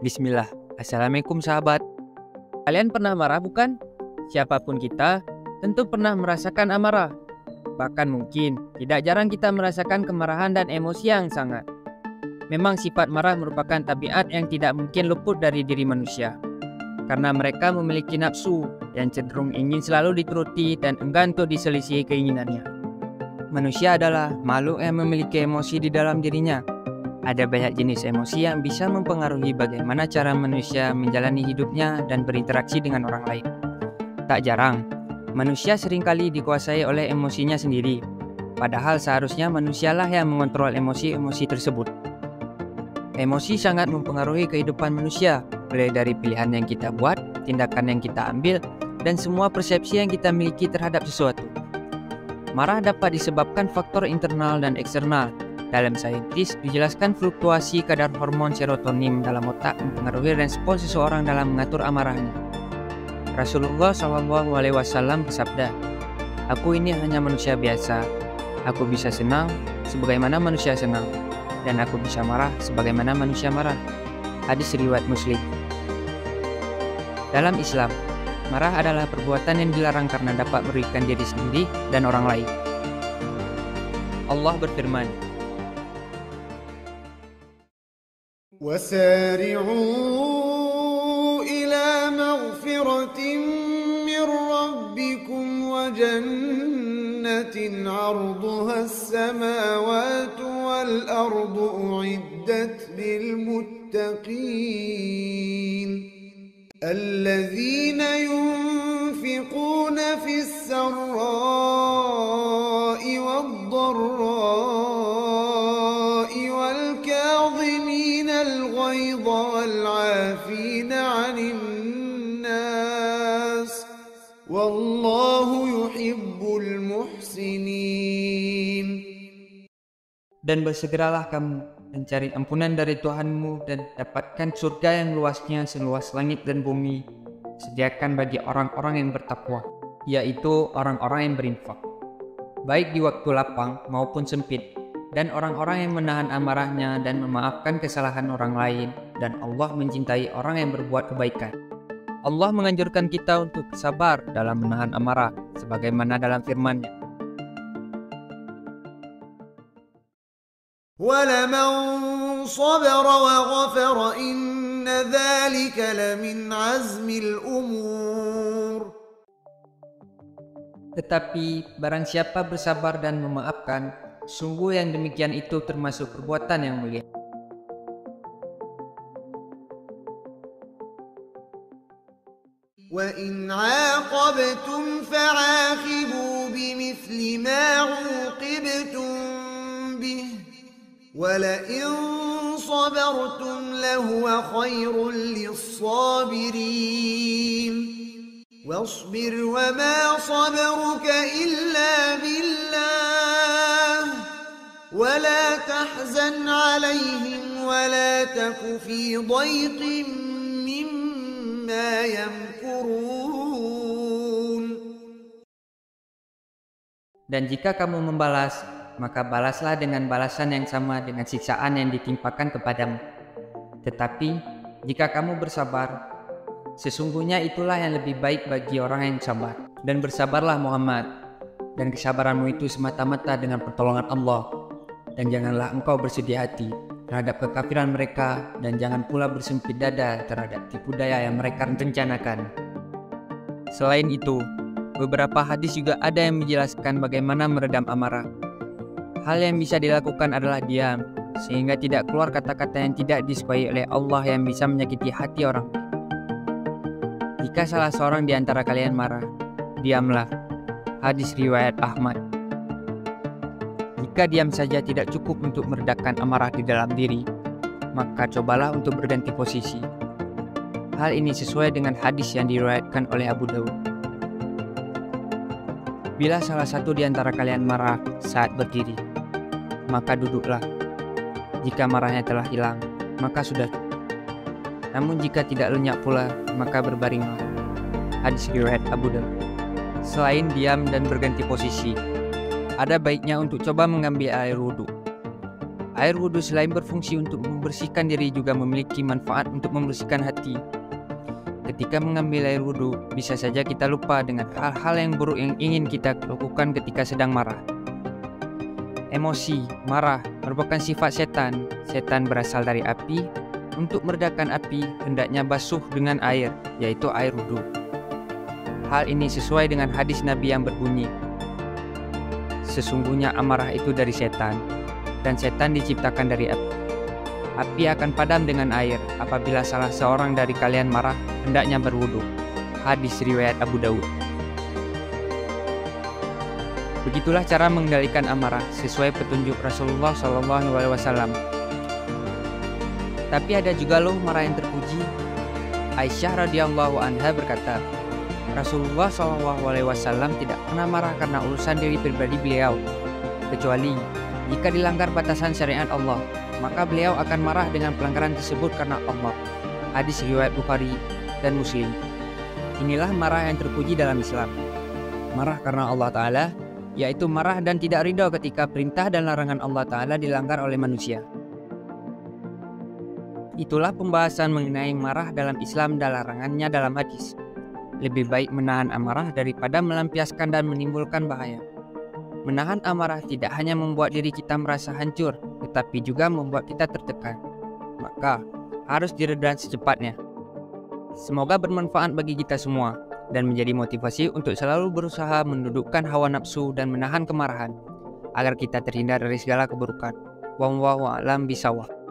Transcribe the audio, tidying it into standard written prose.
Bismillah. Assalamualaikum sahabat. Kalian pernah marah bukan? Siapapun kita tentu pernah merasakan amarah. Bahkan mungkin tidak jarang kita merasakan kemarahan dan emosi yang sangat. Memang sifat marah merupakan tabiat yang tidak mungkin luput dari diri manusia. Karena mereka memiliki nafsu yang cenderung ingin selalu dituruti dan enggan untuk diselisihi keinginannya. Manusia adalah makhluk yang memiliki emosi di dalam dirinya. Ada banyak jenis emosi yang bisa mempengaruhi bagaimana cara manusia menjalani hidupnya dan berinteraksi dengan orang lain. Tak jarang, manusia seringkali dikuasai oleh emosinya sendiri, padahal seharusnya manusialah yang mengontrol emosi-emosi tersebut. Emosi sangat mempengaruhi kehidupan manusia, mulai dari pilihan yang kita buat, tindakan yang kita ambil, dan semua persepsi yang kita miliki terhadap sesuatu. Marah dapat disebabkan faktor internal dan eksternal. Dalam saintis, dijelaskan fluktuasi kadar hormon serotonin dalam otak mempengaruhi respons seseorang dalam mengatur amarahnya. Rasulullah SAW bersabda, "Aku ini hanya manusia biasa. Aku bisa senang sebagaimana manusia senang, dan aku bisa marah sebagaimana manusia marah." Hadis riwayat Muslim. Dalam Islam, marah adalah perbuatan yang dilarang karena dapat merugikan diri sendiri dan orang lain. Allah berfirman, وَسَارِعُوا إِلَى مَغْفِرَةٍ مِّن رَّبِّكُمْ وَجَنَّةٍ عَرْضُهَا السَّمَاوَاتُ وَالْأَرْضُ أُعِدَّتْ لِلْمُتَّقِينَ الَّذِينَ يُنفِقُونَ فِي السَّرَّاءِ وَالضَّرَّاءِ وَالْكَاظِمِينَ الْغَيْظَ وَالْعَافِينَ عَنِ النَّاسِ وَاللَّهُ يُحِبُّ الْمُحْسِنِينَ. Dan bersegeralah kamu mencari ampunan dari Tuhanmu dan dapatkan surga yang luasnya seluas langit dan bumi, sediakan bagi orang-orang yang bertakwa, yaitu orang-orang yang berinfak, baik di waktu lapang maupun sempit, dan orang-orang yang menahan amarahnya dan memaafkan kesalahan orang lain, dan Allah mencintai orang yang berbuat kebaikan. Allah menganjurkan kita untuk sabar dalam menahan amarah, sebagaimana dalam firman-Nya, وَلَمَنْ صَبَرَ وَغَفَرَ إِنَّ ذَلِكَ لَمِنْ عَزْمِ الْأُمُورِ. Tetapi barang siapa bersabar dan memaafkan, sungguh yang demikian itu termasuk perbuatan yang mulia. وَإِنْ عَاقَبْتُمْ فَعَاقِبُوا بِمِثْلِ مَا عُوقِبْتُمْ بِهِ وَلَئِنْ صَبَرْتُمْ لَهُوَ خَيْرٌ لِلصَّابِرِينَ وَاصْبِرْ وَمَا صَبَرُكَ إِلَّا بِاللَّهِ وَلَا تَحْزَنْ عَلَيْهِمْ وَلَا تَكُ فِي ضَيْقٍ مِّمَّا يَمْكُرُونَ. Dan jika kamu membalas, maka balaslah dengan balasan yang sama dengan siksaan yang ditimpakan kepadamu. Tetapi jika kamu bersabar, sesungguhnya itulah yang lebih baik bagi orang yang sabar. Dan bersabarlah Muhammad, dan kesabaranmu itu semata-mata dengan pertolongan Allah. Dan janganlah engkau bersedih hati terhadap kekafiran mereka, dan jangan pula bersempit dada terhadap tipu daya yang mereka rencanakan. Selain itu, beberapa hadis juga ada yang menjelaskan bagaimana meredam amarah. Hal yang bisa dilakukan adalah diam, sehingga tidak keluar kata-kata yang tidak disukai oleh Allah yang bisa menyakiti hati orang. Jika salah seorang di antara kalian marah, diamlah. Hadis riwayat Ahmad. Jika diam saja tidak cukup untuk meredakan amarah di dalam diri, maka cobalah untuk berganti posisi. Hal ini sesuai dengan hadis yang diriwayatkan oleh Abu Daud. Bila salah satu di antara kalian marah saat berdiri, maka duduklah. Jika marahnya telah hilang, maka sudah cukup. Namun jika tidak lenyap pula, maka berbaringlah. Hadis riwayat Abu Daud. Selain diam dan berganti posisi, ada baiknya untuk coba mengambil air wudhu. Air wudhu selain berfungsi untuk membersihkan diri juga memiliki manfaat untuk membersihkan hati. Ketika mengambil air wudhu, bisa saja kita lupa dengan hal-hal yang buruk yang ingin kita lakukan ketika sedang marah. Emosi, marah merupakan sifat setan. Setan berasal dari api. Untuk meredakan api, hendaknya basuh dengan air, yaitu air wudhu. Hal ini sesuai dengan hadis Nabi yang berbunyi, sesungguhnya amarah itu dari setan, dan setan diciptakan dari api. Api akan padam dengan air. Apabila salah seorang dari kalian marah, hendaknya berwudu. Hadis riwayat Abu Daud. Begitulah cara mengendalikan amarah sesuai petunjuk Rasulullah SAW. Tapi ada juga loh marah yang terpuji. Aisyah radhiyallahu anha berkata, Rasulullah SAW tidak pernah marah karena urusan diri pribadi beliau, kecuali jika dilanggar batasan syariat Allah, maka beliau akan marah dengan pelanggaran tersebut karena Allah. Hadis riwayat Bukhari dan Muslim. Inilah marah yang terpuji dalam Islam. Marah karena Allah Ta'ala, yaitu marah dan tidak ridho ketika perintah dan larangan Allah Ta'ala dilanggar oleh manusia. Itulah pembahasan mengenai marah dalam Islam dan larangannya dalam hadis. Lebih baik menahan amarah daripada melampiaskan dan menimbulkan bahaya. Menahan amarah tidak hanya membuat diri kita merasa hancur, tetapi juga membuat kita tertekan. Maka, harus diredam secepatnya. Semoga bermanfaat bagi kita semua dan menjadi motivasi untuk selalu berusaha mendudukkan hawa nafsu dan menahan kemarahan agar kita terhindar dari segala keburukan. Wallahu a'lam bishawab.